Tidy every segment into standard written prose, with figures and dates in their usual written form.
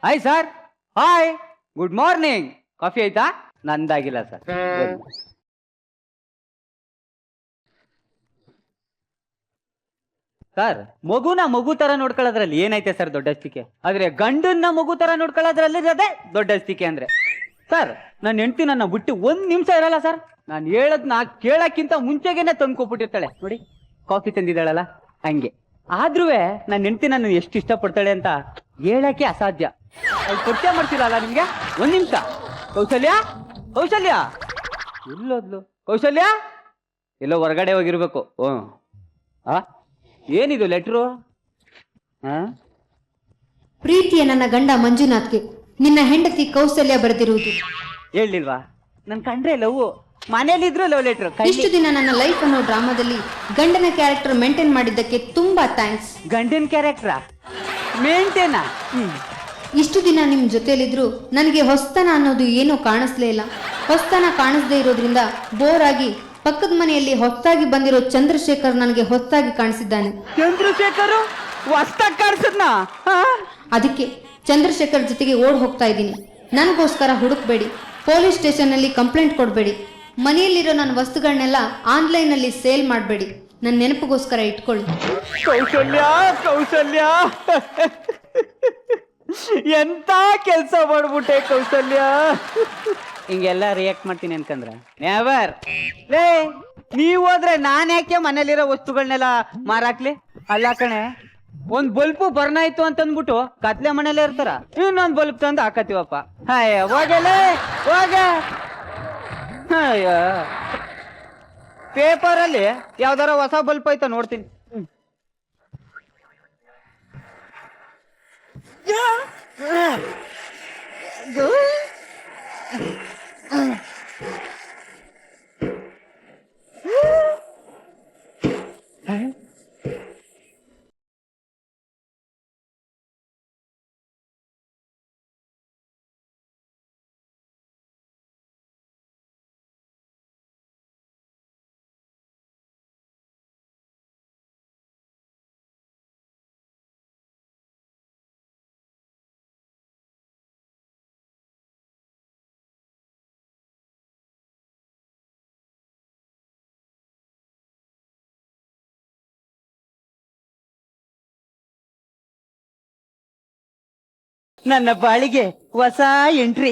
Hi sir. Hi, good morning. Coffee ಆಯ್ತಾ? ನಂದಾಗಿಲ್ಲ sir. Sir, ಮಗುನ ಮಗು ತರ ನೋಡ್ಕೊಳ್ಳೋದ್ರಲ್ಲಿ ಏನೈತೆ ಸರ್ ದೊಡ್ಡಸ್ತಿಕೆ? ಆದ್ರೆ ಗಂಡನ್ನ ಮಗು ತರ ನೋಡ್ಕೊಳ್ಳೋದ್ರಲ್ಲಿ ಅದೇ ದೊಡ್ಡಸ್ತಿಕೆ ಅಂದ್ರೆ. ಸರ್, ನನ್ನ ಹೆಂಡತಿ ನನ್ನ ಬಿಟ್ಟು ಒಂದ್ ನಿಮಿಷ ಇರಲ್ಲ ಸರ್. ನಾನು ಹೇಳದ್ನ ಕೇಳಕ್ಕಿಂತ ಮುಂಚೆಗೆನೆ ತಂದ್ಕೊಬಿಟ್ಟಿರ್ತಾಳೆ. ನೋಡಿ, ಕಾಫಿ ತಂದಿದ್ದಾಳಲ್ಲ ಹಂಗೆ. ಆದ್ರೂ ನನ್ನ ಹೆಂಡತಿ ನನ್ನ ಎಷ್ಟು ಇಷ್ಟಪಡ್ತಾಳೆ ಅಂತ ಹೇಳಕ್ಕೆ ಅಸಾಧ್ಯ. ಅವ್ಳು ಪರಿಚಯ ಮಾಡ್ತಿರಲ್ಲ ನಿಮ್ಗೆ. ಒಂದ್ ನಿಮಿಷ. ಕೌಸಲ್ಯ, ಕೌಸಲ್ಯ ಎಲ್ಲೋದ್ಲು? ಕೌಸಲ್ಯ ಎಲ್ಲೋ ಹೊರಗಡೆ ಹೋಗಿರ್ಬೇಕು. ಏನಿದು ಲೆಟ್ರು? ಪ್ರೀತಿಯ ನನ್ನ ಗಂಡ ಮಂಜುನಾಥ್ಗೆ ನಿನ್ನ ಹೆಂಡತಿ ಕೌಸಲ್ಯ ಬರೆದಿರುವುದು. ಹೇಳಿಲ್ವಾ? ನನ್ ಕಂಡ್ರೆ ಲವ್. ಮನೇಲಿದ್ರು love letter. ಇಷ್ಟು ದಿನ ನನ್ನ ಲೈಫ್ ಅನ್ನೋ ಡ್ರಾಮಾದಲ್ಲಿ ಗಂಡನ ಕ್ಯಾರೆಕ್ಟರ್ ಮೇಂಟೈನ್ ಮಾಡಿದ್ದಕ್ಕೆ ತುಂಬಾ ಥ್ಯಾಂಕ್ಸ್. ಗಂಡನ ಕ್ಯಾರೆಕ್ಟರ್ ಮೇಂಟೇನಾ? ಇಷ್ಟು ದಿನ ನಿಮ್ ಜೊತೆಲಿದ್ರು ನನಗೆ ಹೊಸ್ತನ ಅನ್ನೋದು ಏನೂ ಕಾಣಿಸ್ಲೇ ಇಲ್ಲ. ಹೊಸ್ತನ ಕಾಣಿಸ್ದೇ ಇರೋದ್ರಿಂದ ಬೋರ್ ಆಗಿ ಪಕ್ಕದ ಮನೆಯಲ್ಲಿ ಹೊಸ್ತಾಗಿ ಬಂದಿರೋ ಚಂದ್ರಶೇಖರ್ ನನಗೆ ಹೊಸ್ತಾಗಿ ಕಾಣಿಸಿದ್ದಾನೆ. ಚಂದ್ರಶೇಖರ್ ಹೊಸ್ತಾಗಿ ಕಾಣಿಸದ್ನ? ಅದಕ್ಕೆ ಚಂದ್ರಶೇಖರ್ ಜೊತೆಗೆ ಓಡ್ ಹೋಗ್ತಾ ಇದ್ದೀನಿ. ನನಗೋಸ್ಕರ ಹುಡುಕ್ಬೇಡಿ, ಪೊಲೀಸ್ ಸ್ಟೇಷನ್ ನಲ್ಲಿ ಕಂಪ್ಲೇಂಟ್ ಕೊಡಬೇಡಿ, ಮನೆಯಲ್ಲಿರೋ ನನ್ನ ವಸ್ತುಗಳನ್ನೆಲ್ಲ ಆನ್ಲೈನ್ ಅಲ್ಲಿ ಸೇಲ್ ಮಾಡಬೇಡಿ. ನನ್ನ ನೆನಪಿಗೋಸ್ಕರ ಇಟ್ಕೊಳ್ಳಿ. ಕೌಸಲ್ಯ, ಕೌಸಲ್ಯ ಎಂತ ಕೆಲ್ಸ ಮಾಡ್ಬಿಟ್ಟೆ ಕೌಸಲ್ಯ. ಹಿಂಗೆಲ್ಲ ರಿಯಾಕ್ಟ್ ಮಾಡ್ತೀನಿ ಅನ್ಕಂದ್ರ ನೆವರ್. ಲೇ, ನೀವ್ ಹೋದ್ರೆ ನಾನ್ ಯಾಕೆ ಮನೇಲಿರೋ ವಸ್ತುಗಳನ್ನೆಲ್ಲ ಮಾರಾಕ್ಲಿ? ಅಲ್ಲ ಕಣೆ, ಒಂದ್ ಬಲ್ಪು ಬರ್ನ್ ಆಯ್ತು ಅಂತಂದ್ಬಿಟ್ಟು ಕತ್ಲೆ ಮನೇಲೆ ಇರ್ತಾರ, ಇನ್ನೊಂದ್ ಬಲ್ಪ್ ತಂದು ಹಾಕತಿವಪ್ಪ. ಅಯ್ಯ ಹೋಗಲೇ ಹೋಗ. ಅಯ್ಯ, ಪೇಪರ್ ಅಲ್ಲಿ ಯಾವ್ದಾರ ಹೊಸ ಬಲ್ಪ್ ಆಯ್ತಾ ನೋಡ್ತೀನಿ. ನನ್ನ ಬಾಳಿಗೆ ಹೊಸ ಎಂಟ್ರಿ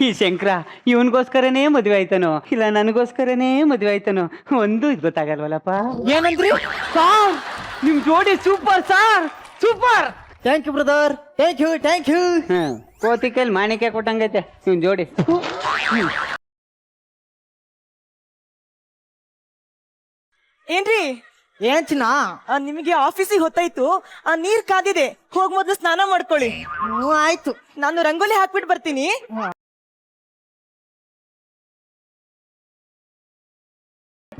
ಈ ಶಂಕರ. ಇವನ್ಗೋಸ್ಕರನೇ ಮದುವೆ ಆಯ್ತಾನೋ ಇಲ್ಲ ನನಗೋಸ್ಕರನೇ ಮದುವೆ ಆಯ್ತಾನೋ ಒಂದು ಗೊತ್ತಾಗಲ್ವಲ್ಲಪ್ಪ. ಏನಂದ್ರಿ? ಸಾರ್, ನಿಮ್ ಜೋಡಿ super sir, super. Thank you brother, thank you thank you. ಕೋತಿ ಕೈಲಿ ಮಾಣಿಕ್ಯ ಕೊಟ್ಟಂಗೈತೆ ಇವ್ನ್ ಜೋಡಿ. ಏನ್ರಿ? ಏನ್ ಚಿನ್ನ? ನಿಮಗೆ ಆಫೀಸಿಗೆ ಹೊತ್ತಾಯ್ತು, ನೀರ್ ಕಾದಿದೆ, ಹೋಗ್ ಮೊದ್ಲು ಸ್ನಾನ ಮಾಡ್ಕೊಳ್ಳಿ. ಆಯ್ತು, ನಾನು ರಂಗೋಲಿ ಹಾಕ್ಬಿಟ್ಟು ಬರ್ತೀನಿ.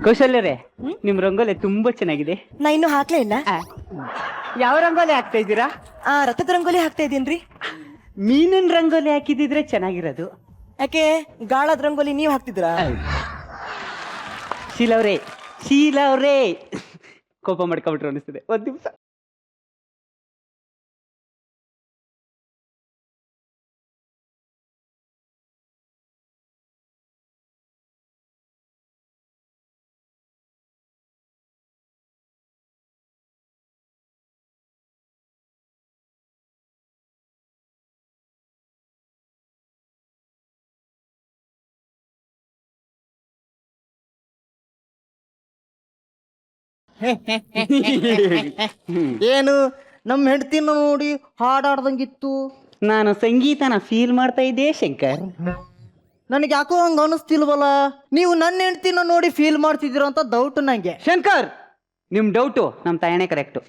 ಕೌಶಲ್ಯರೇ, ನಿಮ್ ರಂಗೋಲಿ ತುಂಬಾ ಚೆನ್ನಾಗಿದೆ. ನಾ ಇನ್ನು ಹಾಕ್ಲೇ ಇಲ್ಲ. ಯಾವ ರಂಗೋಲಿ ಹಾಕ್ತಾ ಇದ್ದೀರಾ? ರಥದ ರಂಗೋಲಿ ಹಾಕ್ತಾ ಇದೀನ್ರಿ. ಮೀನಿನ ರಂಗೋಲಿ ಹಾಕಿದಿದ್ರೆ ಚೆನ್ನಾಗಿರೋದು. ಯಾಕೆ ಗಾಳದ ರಂಗೋಲಿ ನೀವ್ ಹಾಕ್ತಿದ್ರಾ? ಶೀಲವ್ರೇ, ಶೀಲವ್ರೇ ಕೋಪ ಮಾಡ್ಕೊಂಡ್ಬಿಟ್ರು ಅನಿಸ್ತದೆ. ಒಂದ್ ದಿವ್ಸ ಏನು ನಮ್ಮ ಹೆಂಡತಿನ ನೋಡಿ ಹಾಡಾಡ್ದಂಗಿತ್ತು. ನಾನು ಸಂಗೀತನ ಫೀಲ್ ಮಾಡ್ತಾ ಇದ್ದೆ ಶಂಕರ್. ನನಗೆ ಯಾಕೋ ಹಂಗ ಅನಿಸ್ತಿಲ್ವಲ್ಲ. ನೀವು ನನ್ನ ಹೆಂಡತಿನ ನೋಡಿ ಫೀಲ್ ಮಾಡ್ತಿದ್ದೀರ ಅಂತ ಡೌಟ್ ನಂಗೆ. ಶಂಕರ್, ನಿಮ್ ಡೌಟು ನಮ್ ತಾಯಣೆ ಕರೆಕ್ಟು.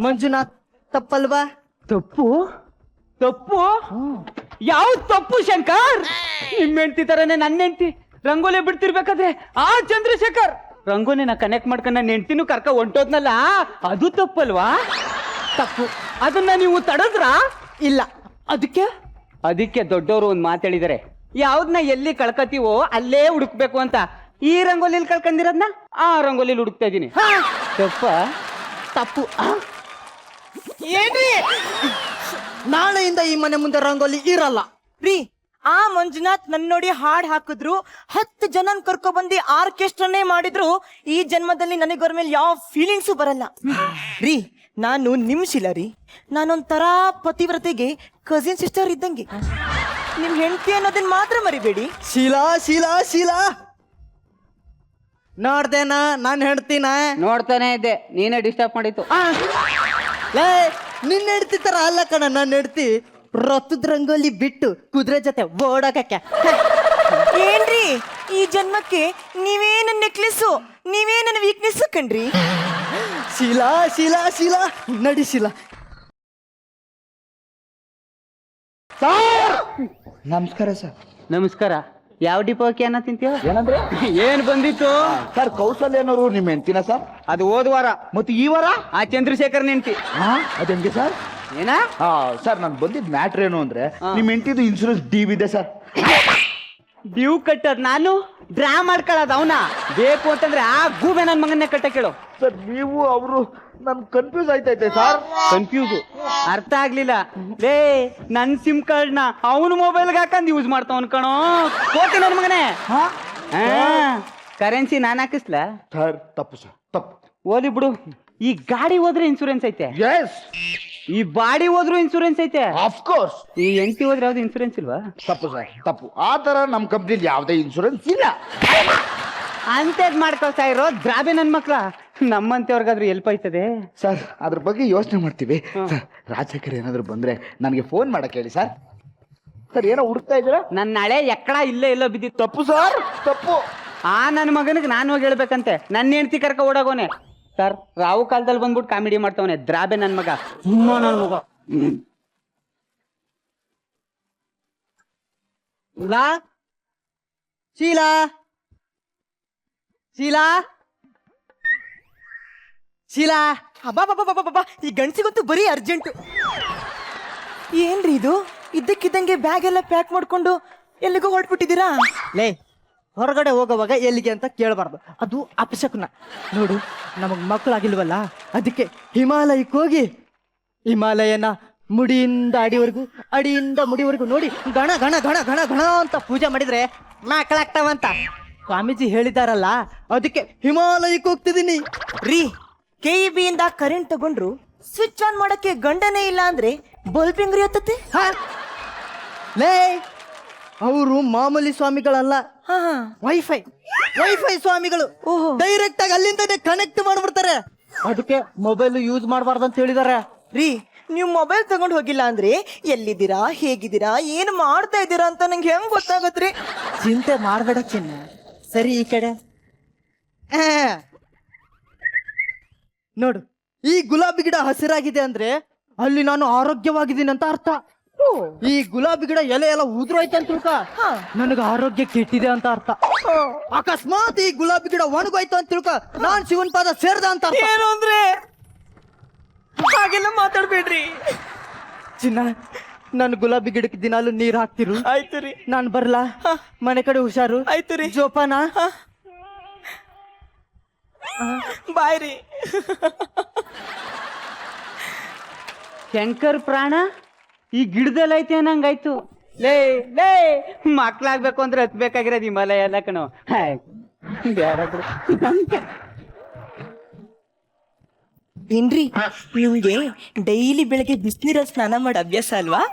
ಮಂಜುನಾಥ್ ತಪ್ಪಲ್ವಾ? ತಪ್ಪು? ತಪ್ಪು? ಯಾವ ತಪ್ಪು ಶಂಕರ್? ನಿಮ್ ಹೆಂಡತಿ ತರನೇ ನನ್ನ ಹೆಂಡತಿ ರಂಗೋಲಿ ಬಿಡ್ತಿರ್ಬೇಕಾದ್ರೆ ಆ ಚಂದ್ರಶೇಖರ್ ರಂಗೋಲಿನ ಕನೆಕ್ಟ್ ಮಾಡ್ಕೊಂಡು ನನ್ನ ಹೆಂಡತಿನೂ ಕರ್ಕ ಹೊಂಟೋದ್ನಲ್ಲ, ಅದು ತಪ್ಪಲ್ವಾ? ತಪ್ಪು. ಅದನ್ನ ನೀವು ತಡದ್ರ? ಇಲ್ಲ. ಅದಕ್ಕೆ ದೊಡ್ಡವರು ಒಂದ್ ಮಾತು ಹೇಳಿದಾರೆ, ಯಾವ್ದನ್ನ ಎಲ್ಲಿ ಕಳ್ಕತೀವೋ ಅಲ್ಲೇ ಹುಡುಕ್ಬೇಕು ಅಂತ. ಈ ರಂಗೋಲಿಲಿ ಕಳ್ಕೊಂಡಿರೋದ್ನ ಆ ರಂಗೋಲಿಲಿ ಹುಡುಕ್ತಾ ಇದೀನಿ. ತಪ್ಪ? ತಪ್ಪು. ಏನ್ರಿ ನಾಳೆಯಿಂದ ಈ ಮನೆ ಮುಂದೆ ರಂಗೋಲಿ ಇರಲ್ಲ. ರೀ ಆ ಮಂಜುನಾಥ್ ನನ್ ನೋಡಿ ಹಾಡ್ ಹಾಕಿದ್ರು, 10 ಜನನ್ ಕರ್ಕೊ ಬಂದು ಆರ್ಕೆಸ್ಟ್ರಾನೇ ಮಾಡಿದ್ರು, ಈ ಜನ್ಮದಲ್ಲಿ ನನಗೆ ಅವ್ರ ಮೇಲೆ ಯಾವ ಫೀಲಿಂಗ್ಸು ಬರಲ್ಲ. ರೀ ನಾನು ನಿಮ್ಸಿಲ್ಲ ರೀ, ನಾನೊಂಥರ ಪತಿವ್ರತೆಗೆ ಕಸಿನ್ ಸಿಸ್ಟರ್ ಇದ್ದಂಗೆ. ನಿಮ್ ಹೆಂಡತಿ ಅನ್ನೋದನ್ನ ಮಾತ್ರ ಮರಿಬೇಡಿ. ಶೀಲಾ ಶೀಲಾ ಶೀಲಾ, ನೋಡ್ದೇನ ನಾನು ಹೇಳ್ತೀನ? ನೋಡ್ತಾನೆ ಇದ್ದೆ, ನೀನೇ ಡಿಸ್ಟರ್ಬ್ ಮಾಡಿತ್ತು. ಲೇ, ನಿನ್ನ ಹೆಂಡ್ತಿ ತರ ಅಲ್ಲ ಕಣ ನನ್ನ ಹೆಂಡ್ತಿ. ರಥದ ರಂಗೋಲಿ ಬಿಟ್ಟು ಕುದುರೆ ಜೊತೆ ಓಡಾಕಕ್ಕೆ. ಏನ್ರಿ ಈ ಜನ್ಮಕ್ಕೆ ನೀವೇ ನನ್ನ ನೆಕ್ಲೆಸ್ಸು, ನೀವೇ ನನ್ನ ವೀಕ್ನೆಸ್ ಕಣ್ರಿ. ಶೀಲಾ ಶೀಲಾ ಶೀಲಾ, ನಡಿ ಶೀಲಾ. ನಮಸ್ಕಾರ ಸರ್. ನಮಸ್ಕಾರ. ಯಾವ ಡಿಪೋಕ್ಕೆ ಅನ್ನ ತಿಂತೀವ? ಏನಂದ್ರೆ ಏನ್ ಬಂದಿತ್ತು ಸರ್? ಕೌಸಲ್ಯನವರು ನಿಮ್ಮ ಹೆಂಡ್ತಿನ ಸರ್? ಅದು ಹೋದ ವಾರ. ಮತ್ತೆ ಈ ವಾರ ಆ ಚಂದ್ರಶೇಖರ್ ನೆಂಟಿ. ಅದಂಗೆ ಸರ್? ಏನ ಸರ್ ನಾನು ಬಂದಿದ್ದ ಮ್ಯಾಟ್ರ್ ಏನು ಅಂದ್ರೆ ನಿಮ್ಮ ಹೆಂಡ್ತಿದು ಇನ್ಸೂರೆನ್ಸ್ ಡ್ಯೂ ಇದೆ ಸರ್. ಡ್ಯೂ ಕಟ್ಟದ್ ನಾನು ಡ್ರಾ ಮಾಡ್ಕೊಳ್ಳೋದು ಅವನ. ಬೇಕು ಅಂತಂದ್ರೆ ಆ ಗೂಬೆ ನನ್ ಮಗನ್ನೇ ಕಟ್ಟ ಕೇಳು. ಸರ್ ನೀವು ಅವರು ನನ್ ಕನ್ಫ್ಯೂಸ್ ಆಯ್ತೈತೆ ಸರ್. ಕನ್ಫ್ಯೂಸ್ ಅರ್ಥ ಆಗ್ಲಿಲ್ಲ. ಲೇ ನನ್ ಸಿಮ್ ಕಾರ್ಡ್ ನ ಅವನ ಮೊಬೈಲ್ಗೆ ಹಾಕಂದ್ ಯೂಸ್ ಮಾಡ್ತಾವ್ ಕಣೋ. ಕೋತಿ ನನ್ ಮಗನೇ. ಕರೆನ್ಸಿ ನಾನ್ ಹಾಕಿಸ್ಲಾ? ಸರ್ ತಪ್ಪು ಸರ್, ತಪ್ಪು. ಓದಿ ಬಿಡು. ಈ ಗಾಡಿ ಹೋದ್ರೆ ಇನ್ಸೂರೆನ್ಸ್ ಐತೆ, ಎಸ್. ಈ ಬಾಡಿ ಹೋದ್ರು ಇನ್ಸೂರೆನ್ಸ್ ಐತೆ. Of course. ಈ ಎಂಟಿ ಹೋದ್ರೆ ಯಾವ್ದು ಇನ್ಸೂರೆನ್ಸ್ ಇಲ್ವಾ? ತಪ್ಪು ಸರ್, ತಪ್ಪು. ಆ ತರ ನಮ್ಮ ಕಂಪ್ನಿಲಿ ಯಾವುದೇ ಇನ್ಸೂರೆನ್ಸ್ ಇಲ್ಲ. ಅಂತದ್ ಮಾಡ್ಕೊಳ್ತಾ ಇರೋ ದ್ರಾಬೆ ನನ್ ಮಕ್ಳ. ನಮ್ಮಂತೆಯವ್ರಿಗಾದ್ರೂ ಎಲ್ಪ್ ಆಯ್ತದೆ ಸರ್ ಅದ್ರ ಬಗ್ಗೆ ಯೋಚನೆ ಮಾಡ್ತೀವಿ. ಸರ್ ರಾಜಕೀಯ ಏನಾದ್ರು ಬಂದ್ರೆ ನನಗೆ ಫೋನ್ ಮಾಡಕ್ ಹೇಳಿ ಸರ್. ಸರ್ ಏನೋ ಹುಡುಕ್ತಾ ಇದ್ದೀರಾ? ನನ್ ನಾಳೆ ಎಕ್ಕಡ ಇಲ್ಲೇ ಎಲ್ಲೋ ಬಿದ್ದಿತ್ತು. ತಪ್ಪು ಸರ್, ತಪ್ಪು. ಆ ನನ್ನ ಮಗನಿಗೆ ನಾನು ಹೋಗಿ ಹೇಳ್ಬೇಕಂತೆ. ನನ್ನ ಹೆಂಡತಿ ಕರ್ಕ ಓಡಾಗೋನೆ. ಸರ್ ರಾವು ಕಾಲದಲ್ಲಿ ಬಂದ್ಬಿಟ್ಟು ಕಾಮಿಡಿ ಮಾಡ್ತಾವನೆ ದ್ರಾಬೆ ನನ್ ಮಗ. ನನ್ ಮಗ ಲಾ ಶೀಲಾ ಶೀಲಾ ಶೀಲಾ. ಅಬ್ಬಾ, ಈ ಗಂಡಸಿಗಂತೂ ಬರೀ ಅರ್ಜೆಂಟು. ಏನ್ರಿ ಇದು ಇದ್ದಕ್ಕಿದ್ದಂಗೆ ಬ್ಯಾಗ್ ಎಲ್ಲ ಪ್ಯಾಕ್ ಮಾಡ್ಕೊಂಡು ಎಲ್ಲಿಗೋ ಹೊರಟ್ಬಿಟ್ಟಿದ್ದೀರಾ? ಲೇ, ಹೊರಗಡೆ ಹೋಗೋವಾಗ ಎಲ್ಲಿಗೆ ಅಂತ ಕೇಳಬಾರ್ದು, ಅದು ಅಪಶಕುನ. ನೋಡು, ನಮಗ್ ಮಕ್ಕಳಾಗಿಲ್ವಲ್ಲ, ಅದಕ್ಕೆ ಹಿಮಾಲಯಕ್ಕೆ ಹೋಗಿ ಹಿಮಾಲಯನ ಮುಡಿಯಿಂದ ಅಡಿವರೆಗೂ, ಅಡಿಯಿಂದ ಮುಡಿವರೆಗೂ ನೋಡಿ ಗಣ ಗಣ ಗಣ ಗಣ ಗಣ ಅಂತ ಪೂಜೆ ಮಾಡಿದ್ರೆ ಮಕ್ಕಳಾಗ್ತಾವಂತ ಸ್ವಾಮೀಜಿ ಹೇಳಿದಾರಲ್ಲ, ಅದಕ್ಕೆ ಹಿಮಾಲಯಕ್ಕೆ ಹೋಗ್ತಿದ್ದೀನಿ. ರೀ KEB ಇಂದ ಕರೆಂಟ್ ತಗೊಂಡ್ರು ಸ್ವಿಚ್ ಆನ್ ಮಾಡಕ್ಕೆ ಗಂಡನೇ ಇಲ್ಲ ಅಂದ್ರೆ ಬಲ್ಬ್ ಹೆಂಗ್ರಿ ಹತ್ತತ್ತೆ? ಹಾ? ಲೇ, ಅವರು ಮಾಮೂಲಿ ಸ್ವಾಮಿಗಳಲ್ಲ, ಹಾ ವೈಫೈ ವೈಫೈ ಸ್ವಾಮಿಗಳು. ಡೈರೆಕ್ಟ್ ಆಗಿ ಅಲ್ಲಿಂದನೇ ಕನೆಕ್ಟ್ ಮಾಡ್ಬಿಡ್ತಾರೆ. ಅದಕ್ಕೆ ಮೊಬೈಲ್ ಯೂಸ್ ಮಾಡಬಾರ್ದು ಅಂತ ಹೇಳಿದಾರೆ. ರೀ ನೀವು ಮೊಬೈಲ್ ತಗೊಂಡ್ ಹೋಗಿಲ್ಲ ಅಂದ್ರೆ ಎಲ್ಲಿದ್ದೀರಾ, ಹೇಗಿದ್ದೀರಾ, ಏನು ಮಾಡ್ತಾ ಇದ್ದೀರಾ ಅಂತ ನಂಗೆ ಹೆಂಗ್ ಗೊತ್ತಾಗತ್ರಿ? ಚಿಂತೆ ಮಾಡಬೇಡ ಚಿನ್ನ. ಸರಿ, ಈ ಕಡೆ ನೋಡು. ಈ ಗುಲಾಬಿ ಗಿಡ ಹಸಿರಾಗಿದೆ ಅಂದ್ರೆ ಅಲ್ಲಿ ನಾನು ಆರೋಗ್ಯವಾಗಿದ್ದೀನಿ ಅಂತ ಅರ್ಥ. ಈ ಗುಲಾಬಿ ಗಿಡ ಎಲೆ ಎಲ್ಲ ಉದುರೋಯ್ತು ಅಂತ ತಿಳ್ಕ, ನನಗೆ ಆರೋಗ್ಯ ಕೆಟ್ಟಿದೆ ಅಂತ ಅರ್ಥ. ಅಕಸ್ಮಾತ್ ಈ ಗುಲಾಬಿ ಗಿಡ ಒಣಗೋಯ್ತು ಅಂತ ತಿಳ್ಕ, ನಾನ್ ಶಿವನ್ ಪಾದ ಸೇರ್ದ ಅಂತ ಅರ್ಥ. ಏನು ಅಂದ್ರೆ ಹಾಗೆಲ್ಲ ಮಾತಾಡ್ಬೇಡ್ರಿ. ಚಿನ್ನ, ನಾನು ಗುಲಾಬಿ ಗಿಡಕ್ಕೆ ದಿನಾಲು ನೀರ್ ಹಾಕ್ತಿರು. ಆಯ್ತು ರೀ, ನಾನ್ ಬರ್ಲಾ? ಮನೆ ಕಡೆ ಹುಷಾರು. ಆಯ್ತು ರೀ. ಜೋಪಾನ. ಬಾಯ್ ರೀ. ಶಂಕರ್ ಪ್ರಾಣ ಈ ಗಿಡದಲ್ಲಿ ಐತೆ ಅನ್ನಂಗಾಯ್ತು. ಲೇ ಲೇ ಮಕ್ಳಾಗ್ಬೇಕು ಅಂದ್ರೆ ಹತ್ಬೇಕಾಗಿರೋದು ಹಿಮಾಲಯ ಎಲ್ಲ ಕಣೋ. ಬ್ಯಾಡ ಬಿಡು. ಏನ್ರಿ ನಿಮ್ಗೆ ಡೈಲಿ ಬೆಳಗ್ಗೆ ಬಿಸಿನೀರಲ್ಲಿ ಸ್ನಾನ ಮಾಡೋ ಅಭ್ಯಾಸ ಅಲ್ವಾ?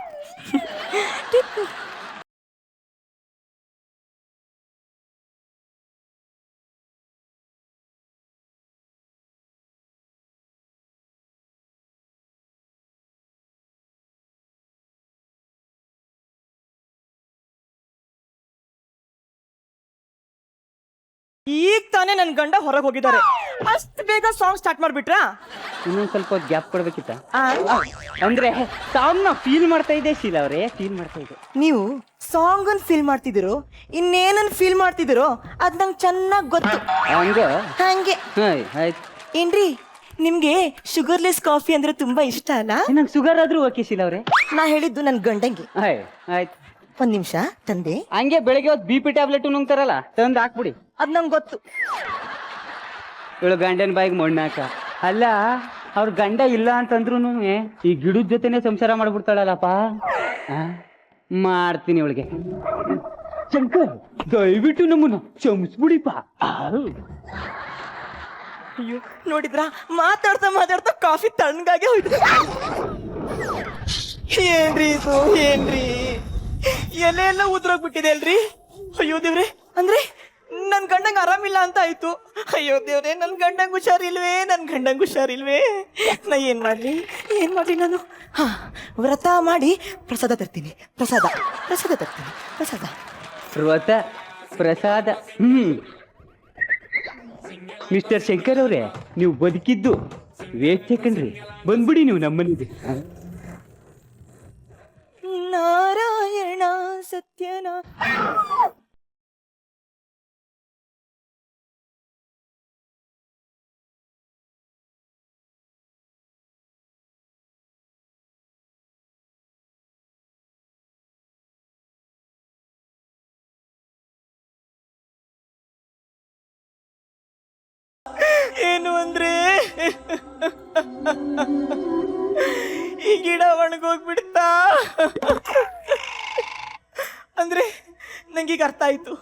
ಈಗ ತಾನೇ ನನ್ ಗಂಡ ಹೊರಗೆ ಹೋಗಿದ್ದಾರೆ, ಅಷ್ಟು ಬೇಗ ಸಾಂಗ್ ಸ್ಟಾರ್ಟ್ ಮಾಡ್ಬಿಟ್ರಾ? ಇನ್ನೊಂದ್ ಸ್ವಲ್ಪ ಹೊತ್ತು ಗ್ಯಾಪ್ ಕೊಡ್ಬೇಕಿತ್ತ? ಅಂದ್ರೆ ಸಾಂಗ್ ನ ಫೀಲ್ ಮಾಡ್ತಾ ಇದ್ದೆ ಶೀಲಾ ಅವ್ರೆ, ಫೀಲ್ ಮಾಡ್ತಾ ಇದ್ದೆ. ನೀವು ಸಾಂಗ್ ಅನ್ ಫೀಲ್ ಮಾಡ್ತಿದಿರೋ ಇನ್ನೇನನ್ ಫೀಲ್ ಮಾಡ್ತಿದಿರೋ ಅದ್ ನಂಗೆ ಚೆನ್ನಾಗ್ ಗೊತ್ತು. ಹಂಗ ಹಂಗೆ ಆಯ್ತು. ಏನ್ರಿ ನಿಮ್ಗೆ ಶುಗರ್ಲೆಸ್ ಕಾಫಿ ಅಂದ್ರೆ ತುಂಬಾ ಇಷ್ಟ ಅಲ್ಲ? ನಂಗೆ ಶುಗರ್ ಆದ್ರೂ ಓಕೆ ಶೀಲಾ ಅವ್ರೆ. ನಾ ಹೇಳಿದ್ದು ನನ್ ಗಂಡಂಗೆ. ಆಯ್ತು. ಒಂದ್ ನಿಮಿಷ ತಂದೆ. ಹಂಗೆ ಬೆಳಿಗ್ಗೆ ಹೊತ್ತು BP ಟ್ಯಾಬ್ಲೆಟ್ ನುಂಗ್ತಾರಲ್ಲ, ತಂದು ಹಾಕ್ಬಿಡಿ. ಅದ್ ನಂಗೆ ಗೊತ್ತು. ಇವಳು ಗಂಡನ ಬಾಯಿಗೆ ಮಣ್ಣಾಕ. ಅಲ್ಲ ಅವ್ರ ಗಂಡ ಇಲ್ಲ ಅಂತಂದ್ರು ಈ ಗಿಡದ ಜೊತೆನೆ ಸಂಸಾರ ಮಾಡ್ಬಿಡ್ತಾಳಲ್ಲಪ್ಪ. ಆ? ಮಾಡ್ತೀನಿ ಅವಳಿಗೆ. ಶಂಕರ್ ದಯವಿಟ್ಟು ನಮ್ಮನ್ನ ಕ್ಷಮಿಸ್ಬಿಡಿಪ್ಪ. ಅಯ್ಯೋ ನೋಡಿದ್ರಾ, ಮಾತಾಡ್ತಾ ಮಾತಾಡ್ತಾ ಕಾಫಿ ತಣ್ಣಗಾಗೆ ಹೋಯ್ತು. ಏನ್ರಿ ಇದು, ಏನ್ರಿ ಎಲೆ ಎಲ್ಲ ಉದ್ರೋಗ್ಬಿಟ್ಟಿದೆ ಅಲ್ರಿ. ಅಯ್ಯೋ ದೇವ್ರೆ, ಅಂದ್ರೆ ನನ್ ಗಂಡಂಗ್ ಆರಾಮಿಲ್ಲ ಅಂತ ಆಯ್ತು. ಅಯ್ಯೋ ದೇವ್ರೆ, ನನ್ ಗಂಡಂಗ್ ಹುಷಾರಿಲ್ವೇ, ನನ್ ಗಂಡಂಗ್ ಹುಷಾರಿಲ್ವೇ. ನಾ ಏನ್ ಮಾಡ್ಲಿ ನಾನು? ಹಾ, ವ್ರತ ಮಾಡಿ ಪ್ರಸಾದ ತರ್ತೀನಿ. ಪ್ರಸಾದ ತರ್ತೀನಿ. ವ್ರತ ಪ್ರಸಾದ. ಮಿಸ್ಟರ್ ಶಂಕರ್ ಅವ್ರೆ, ನೀವು ಬದುಕಿದ್ದು ವೇಸ್ಟ್ ಕಣ್ರಿ. ಬಂದ್ಬಿಡಿ ನೀವು ನಮ್ಮನಿಗೆ. ನಾರಾಯಣ ಸತ್ಯನ. ಏನು ಅಂದ್ರೆ ಈ ಗಿಡ ಒಣಗೋಗ್ಬಿಡ್ತಾ. ಅಂದ್ರೆ ನಂಗೀಗ ಅರ್ಥ ಆಯ್ತು.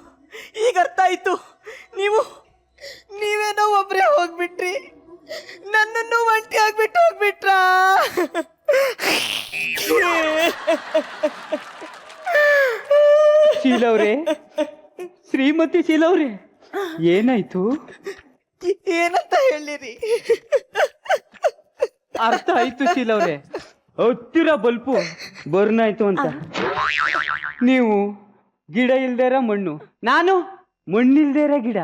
ನೀವೇನೋ ಒಬ್ರೇ ಹೋಗ್ಬಿಟ್ರಿ, ನನ್ನನ್ನು ಒಂಟಿ ಆಗ್ಬಿಟ್ಟು ಹೋಗ್ಬಿಟ್ರಾ. ಶೀಲವ್ರೆ, ಶ್ರೀಮತಿ ಶೀಲವ್ರೆ, ಏನಾಯ್ತು? ಏನಂತ ಹೇಳಿರಿ? ಅರ್ಥ ಆಯ್ತು ಶೀಲವ್ರೆ. ಹತ್ತಿರ ಬಲ್ಪು ಬರ್ನ್ ಆಯ್ತು ಅಂತ. ನೀವು ಗಿಡ ಇಲ್ದೇರ ಮಣ್ಣು, ನಾನು ಮಣ್ಣಿಲ್ದೇರ ಗಿಡ.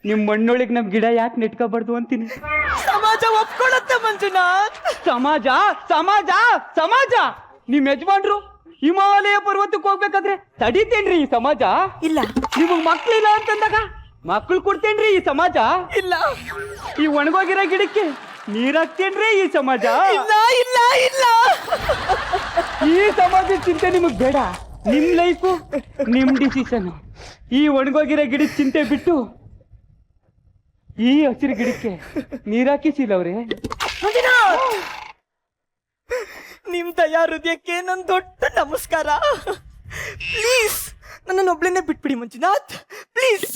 ನಿಮ್ ಮಣ್ಣೊಳಗ್ ನಮ್ ಗಿಡ ಯಾಕೆ ನೆಟ್ಕೋಬಾರ್ದು ಅಂತೀನಿ. ಸಮಾಜ ಒಪ್ಕೊಳತ್ತೆ ಮಂಜುನಾಥ್. ಸಮಾಜ ನಿಮ್ ಯಜಮಾನ್ರು ಹಿಮಾಲಯ ಪರ್ವತಕ್ಕೆ ಹೋಗ್ಬೇಕಾದ್ರೆ ತಡಿತೇನ್ರಿ ಈ ಸಮಾಜ? ಇಲ್ಲ. ನಿಮಗ್ ಮಕ್ಳಿಲ್ಲ ಅಂತಂದಾಗ ಮಕ್ಳು ಕೊಡ್ತೇನ್ರಿ ಈ ಸಮಾಜ? ಇಲ್ಲ. ಈ ಒಣಗೋಗಿರೋ ಗಿಡಕ್ಕೆ ನೀರಾಕ್ತೇನ್ರಿ ಈ ಸಮಾಜ? ಇಲ್ಲ. ಈ ಸಮಾಜದ ಚಿಂತೆ ನಿಮಗ್ ಬೇಡ. ನಿಮ್ ಲೈಫು ನಿಮ್ ಡಿಸಿಷನ್. ಈ ಒಣಗೋಗಿರೋ ಗಿಡದ ಚಿಂತೆ ಬಿಟ್ಟು ಈ ಹಸಿರು ಗಿಡಕ್ಕೆ ನೀರಾಕಿ ಶೀಲವ್ರೆ. ನಿಮ್ ದಯಾ ಹೃದಯಕ್ಕೆ ನನ್ ದೊಡ್ಡ ನಮಸ್ಕಾರ. ಪ್ಲೀಸ್ ನನ್ನನ್ನೊಬ್ಳನ್ನೇ ಬಿಟ್ಬಿಡಿ ಮಂಜುನಾಥ್, ಪ್ಲೀಸ್.